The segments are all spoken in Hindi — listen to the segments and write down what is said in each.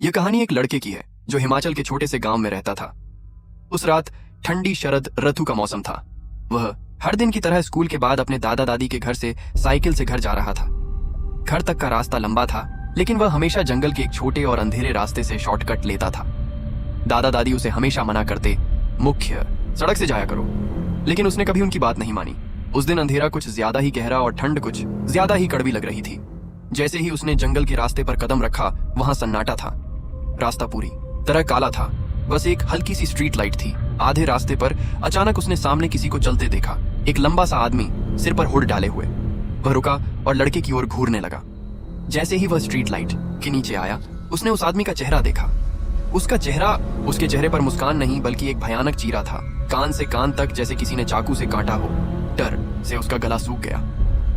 यह कहानी एक लड़के की है जो हिमाचल के छोटे से गांव में रहता था। उस रात ठंडी शरद ऋतु का मौसम था। वह हर दिन की तरह स्कूल के बाद अपने दादा दादी के घर से साइकिल से घर जा रहा था। घर तक का रास्ता लंबा था, लेकिन वह हमेशा जंगल के एक छोटे और अंधेरे रास्ते से शॉर्टकट लेता था। दादा दादी उसे हमेशा मना करते, मुख्य सड़क से जाया करो, लेकिन उसने कभी उनकी बात नहीं मानी। उस दिन अंधेरा कुछ ज्यादा ही गहरा और ठंड कुछ ज्यादा ही कड़वी लग रही थी। जैसे ही उसने जंगल के रास्ते पर कदम रखा, वहां सन्नाटा था। रास्ता पूरी तरह काला था, बस एक हल्की सी स्ट्रीट लाइट थी। आधे रास्ते पर अचानक उसने सामने किसी को चलते देखा। एक लंबा सा आदमी सिर पर हुड डाले हुए। वह रुका और लड़के की ओर घूरने लगा। जैसे ही वह स्ट्रीट लाइट के नीचे आया, उसने उस आदमी का चेहरा देखा। उसके चेहरे पर मुस्कान नहीं, बल्कि एक भयानक चीरा था, कान से कान तक, जैसे किसी ने चाकू से काटा हो। डर से उसका गला सूख गया।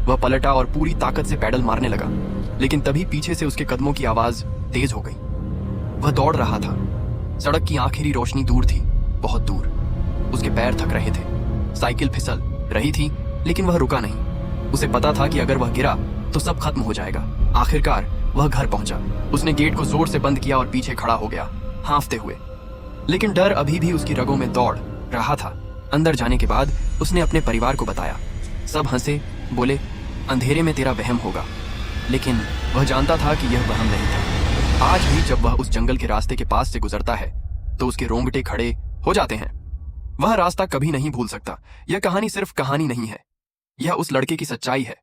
वह पलटा और पूरी ताकत से पैडल मारने लगा, लेकिन तभी पीछे से उसके कदमों की आवाज तेज हो गई। वह दौड़ रहा था। सड़क की आखिरी रोशनी दूर थी, बहुत दूर। उसके पैर थक रहे थे। साइकिल फिसल रही थी, लेकिन वह रुका नहीं। उसे पता था कि अगर वह गिरा तो सब खत्म हो जाएगा। आखिरकार वह घर पहुंचा। उसने गेट को जोर से बंद किया और पीछे खड़ा हो गया, हांफते हुए। लेकिन डर अभी भी उसकी रगों में दौड़ रहा था। अंदर जाने के बाद उसने अपने परिवार को बताया। सब हंसे, बोले, अंधेरे में तेरा वहम होगा। लेकिन वह जानता था कि यह वहम नहीं था। आज भी जब वह उस जंगल के रास्ते के पास से गुजरता है तो उसके रोंगटे खड़े हो जाते हैं। वह रास्ता कभी नहीं भूल सकता। यह कहानी सिर्फ कहानी नहीं है, यह उस लड़के की सच्चाई है